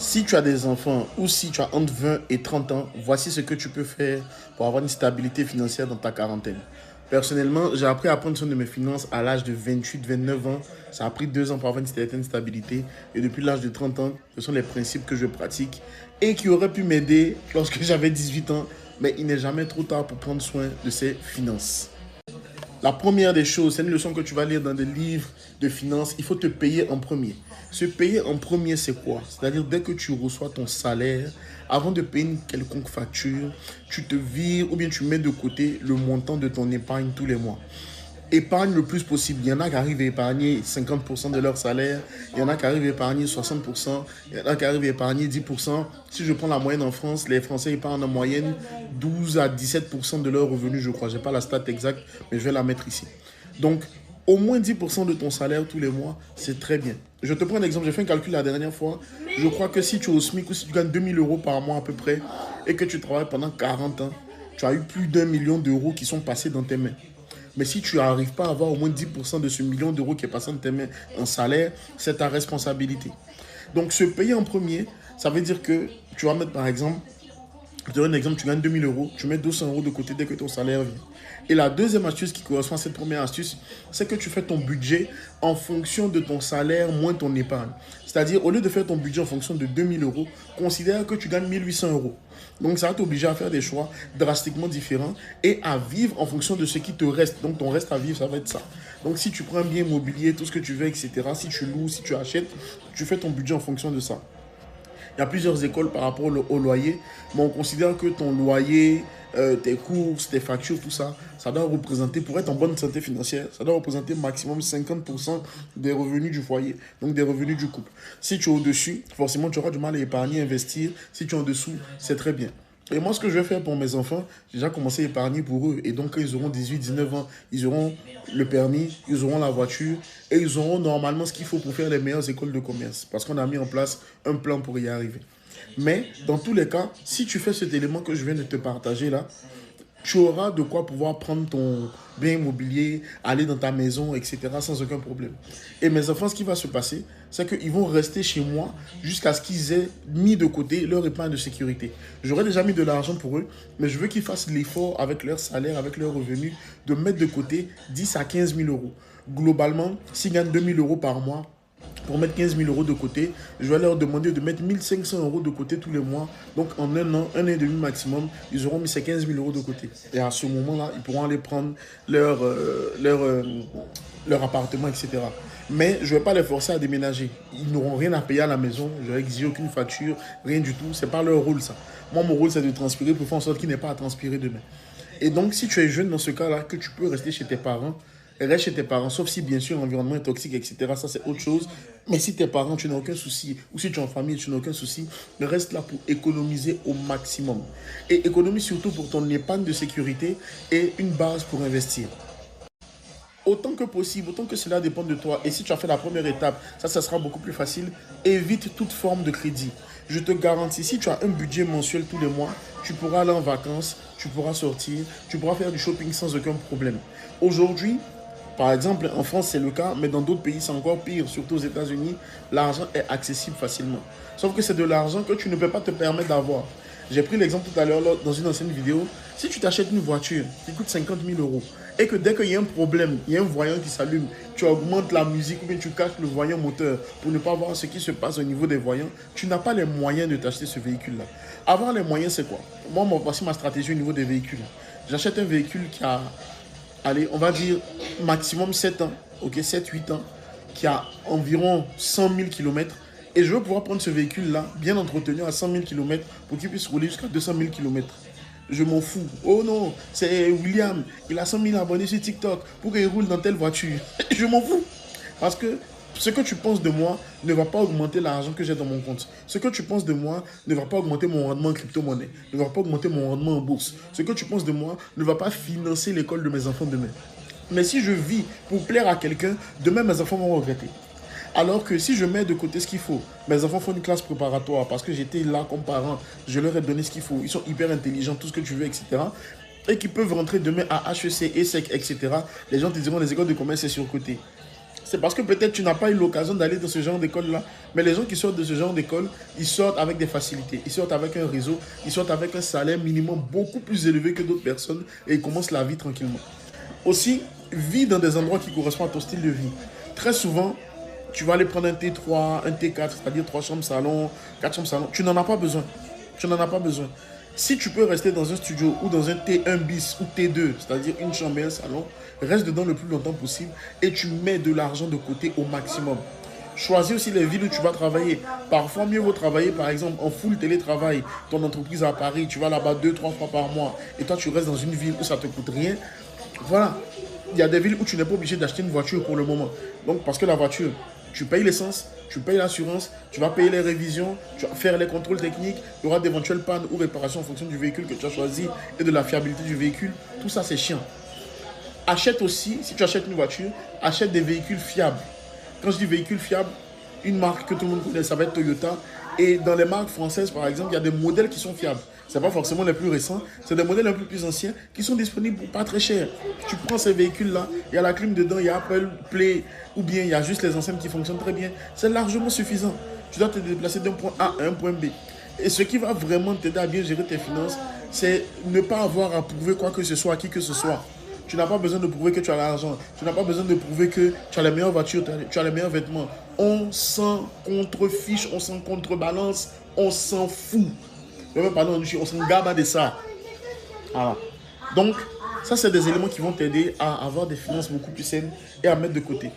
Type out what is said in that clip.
Si tu as des enfants ou si tu as entre 20 et 30 ans, voici ce que tu peux faire pour avoir une stabilité financière dans ta quarantaine. Personnellement, j'ai appris à prendre soin de mes finances à l'âge de 28-29 ans. Ça a pris 2 ans pour avoir une certaine stabilité. Et depuis l'âge de 30 ans, ce sont les principes que je pratique et qui auraient pu m'aider lorsque j'avais 18 ans. Mais il n'est jamais trop tard pour prendre soin de ses finances. La première des choses, c'est une leçon que tu vas lire dans des livres de finances. Il faut te payer en premier. Se payer en premier, c'est quoi? C'est-à-dire, dès que tu reçois ton salaire, avant de payer une quelconque facture, tu te vires ou bien tu mets de côté le montant de ton épargne tous les mois. Épargne le plus possible. Il y en a qui arrivent à épargner 50% de leur salaire, il y en a qui arrivent à épargner 60%, il y en a qui arrivent à épargner 10%. Si je prends la moyenne en France, les Français épargnent en moyenne 12 à 17% de leurs revenus, je crois. Je n'ai pas la stat exacte, mais je vais la mettre ici. Donc, au moins 10% de ton salaire tous les mois, c'est très bien. Je te prends un exemple, j'ai fait un calcul la dernière fois. Je crois que si tu es au SMIC ou si tu gagnes 2000 euros par mois à peu près et que tu travailles pendant 40 ans, tu as eu plus d'1 million d'euros qui sont passés dans tes mains. Mais si tu n'arrives pas à avoir au moins 10% de ce million d'euros qui est passé dans tes mains en salaire, c'est ta responsabilité. Donc, se payer en premier, ça veut dire que tu vas mettre par exemple, je te donne un exemple, tu gagnes 2000 euros, tu mets 200 euros de côté dès que ton salaire vient. Et la deuxième astuce qui correspond à cette première astuce, c'est que tu fais ton budget en fonction de ton salaire moins ton épargne. C'est-à-dire, au lieu de faire ton budget en fonction de 2000 euros, considère que tu gagnes 1800 euros. Donc, ça va t'obliger à faire des choix drastiquement différents et à vivre en fonction de ce qui te reste. Donc, ton reste à vivre, ça va être ça. Donc, si tu prends un bien immobilier, tout ce que tu veux, etc., si tu loues, si tu achètes, tu fais ton budget en fonction de ça. Il y a plusieurs écoles par rapport au loyer, mais on considère que ton loyer, tes courses, tes factures, tout ça, ça doit représenter, pour être en bonne santé financière, ça doit représenter maximum 50% des revenus du foyer, donc des revenus du couple. Si tu es au-dessus, forcément, tu auras du mal à épargner, investir. Si tu es en dessous, c'est très bien. Et moi, ce que je vais faire pour mes enfants, j'ai déjà commencé à épargner pour eux. Et donc, quand ils auront 18-19 ans, ils auront le permis, ils auront la voiture et ils auront normalement ce qu'il faut pour faire les meilleures écoles de commerce. Parce qu'on a mis en place un plan pour y arriver. Mais dans tous les cas, si tu fais cet élément que je viens de te partager là, tu auras de quoi pouvoir prendre ton bien immobilier, aller dans ta maison, etc. sans aucun problème. Et mes enfants, ce qui va se passer, c'est qu'ils vont rester chez moi jusqu'à ce qu'ils aient mis de côté leur épargne de sécurité. J'aurais déjà mis de l'argent pour eux, mais je veux qu'ils fassent l'effort avec leur salaire, avec leurs revenus, de mettre de côté 10 à 15 000 euros. Globalement, s'ils gagnent 2 000 euros par mois, pour mettre 15 000 euros de côté, je vais leur demander de mettre 1500 euros de côté tous les mois. Donc en un an et demi maximum, ils auront mis ces 15 000 euros de côté. Et à ce moment-là, ils pourront aller prendre leur appartement, etc. Mais je ne vais pas les forcer à déménager. Ils n'auront rien à payer à la maison. Je ne vais exiger aucune facture, rien du tout. Ce n'est pas leur rôle, ça. Moi, mon rôle, c'est de transpirer pour faire en sorte qu'il n'ait pas à transpirer demain. Et donc, si tu es jeune dans ce cas-là, que tu peux rester chez tes parents, reste chez tes parents, sauf si bien sûr l'environnement est toxique, etc. Ça, c'est autre chose. Mais si tes parents, tu n'as aucun souci, ou si tu es en famille, tu n'as aucun souci, reste là pour économiser au maximum. Et économise surtout pour ton épargne de sécurité et une base pour investir. Autant que possible, autant que cela dépend de toi. Et si tu as fait la première étape, ça sera beaucoup plus facile. Évite toute forme de crédit. Je te garantis, si tu as un budget mensuel tous les mois, tu pourras aller en vacances, tu pourras sortir, tu pourras faire du shopping sans aucun problème. Aujourd'hui, par exemple, en France, c'est le cas, mais dans d'autres pays, c'est encore pire. Surtout aux États-Unis, l'argent est accessible facilement. Sauf que c'est de l'argent que tu ne peux pas te permettre d'avoir. J'ai pris l'exemple tout à l'heure dans une ancienne vidéo. Si tu t'achètes une voiture qui coûte 50 000 euros et que dès qu'il y a un problème, il y a un voyant qui s'allume, tu augmentes la musique ou bien tu caches le voyant moteur pour ne pas voir ce qui se passe au niveau des voyants, tu n'as pas les moyens de t'acheter ce véhicule-là. Avoir les moyens, c'est quoi? Moi, voici ma stratégie au niveau des véhicules. J'achète un véhicule qui a, allez, on va dire maximum 7 ans, ok, 7-8 ans, qui a environ 100 000 km. Et je veux pouvoir prendre ce véhicule-là, bien entretenu à 100 000 km, pour qu'il puisse rouler jusqu'à 200 000 km. Je m'en fous. Oh non, c'est William, il a 100 000 abonnés sur TikTok, pour qu'il roule dans telle voiture. Je m'en fous. Parce que ce que tu penses de moi ne va pas augmenter l'argent que j'ai dans mon compte. Ce que tu penses de moi ne va pas augmenter mon rendement en crypto-monnaie, ne va pas augmenter mon rendement en bourse. Ce que tu penses de moi ne va pas financer l'école de mes enfants demain. Mais si je vis pour plaire à quelqu'un, demain mes enfants vont regretter. Alors que si je mets de côté ce qu'il faut, mes enfants font une classe préparatoire parce que j'étais là comme parent, je leur ai donné ce qu'il faut, ils sont hyper intelligents, tout ce que tu veux, etc. Et qui peuvent rentrer demain à HEC, ESSEC, etc. Les gens te diront les écoles de commerce c'est surcoté. c'est parce que peut-être tu n'as pas eu l'occasion d'aller dans ce genre d'école-là. Mais les gens qui sortent de ce genre d'école, ils sortent avec des facilités. Ils sortent avec un réseau, ils sortent avec un salaire minimum beaucoup plus élevé que d'autres personnes et ils commencent la vie tranquillement. Aussi, vis dans des endroits qui correspondent à ton style de vie. Très souvent, tu vas aller prendre un T3, un T4, c'est-à-dire 3 chambres salon, 4 chambres salon. Tu n'en as pas besoin. Tu n'en as pas besoin. Si tu peux rester dans un studio ou dans un T1 bis ou T2, c'est-à-dire une chambre et un salon, reste dedans le plus longtemps possible et tu mets de l'argent de côté au maximum. Choisis aussi les villes où tu vas travailler. Parfois, mieux vaut travailler, par exemple, en full télétravail. Ton entreprise à Paris, tu vas là-bas 2, 3 fois par mois et toi, tu restes dans une ville où ça ne te coûte rien. Voilà. Il y a des villes où tu n'es pas obligé d'acheter une voiture pour le moment. Donc, parce que la voiture, tu payes l'essence, tu payes l'assurance, tu vas payer les révisions, tu vas faire les contrôles techniques, il y aura d'éventuelles pannes ou réparations en fonction du véhicule que tu as choisi et de la fiabilité du véhicule. Tout ça, c'est chiant. Achète aussi, si tu achètes une voiture, achète des véhicules fiables. Quand je dis véhicules fiables, une marque que tout le monde connaît, ça va être Toyota. Et dans les marques françaises, par exemple, il y a des modèles qui sont fiables. Ce n'est pas forcément les plus récents, c'est des modèles un peu plus anciens qui sont disponibles pour pas très cher. Tu prends ces véhicules-là, il y a la clim dedans, il y a Apple Play, ou bien il y a juste les enceintes qui fonctionnent très bien. C'est largement suffisant. Tu dois te déplacer d'un point A à un point B. Et ce qui va vraiment t'aider à bien gérer tes finances, c'est ne pas avoir à prouver quoi que ce soit à qui que ce soit. Tu n'as pas besoin de prouver que tu as l'argent. Tu n'as pas besoin de prouver que tu as les meilleures voitures, tu as les meilleurs vêtements. On s'en contrefiche, on s'en contrebalance, on s'en fout. On s'en garde de ça. Voilà. Donc, ça, c'est des éléments qui vont t'aider à avoir des finances beaucoup plus saines et à mettre de côté.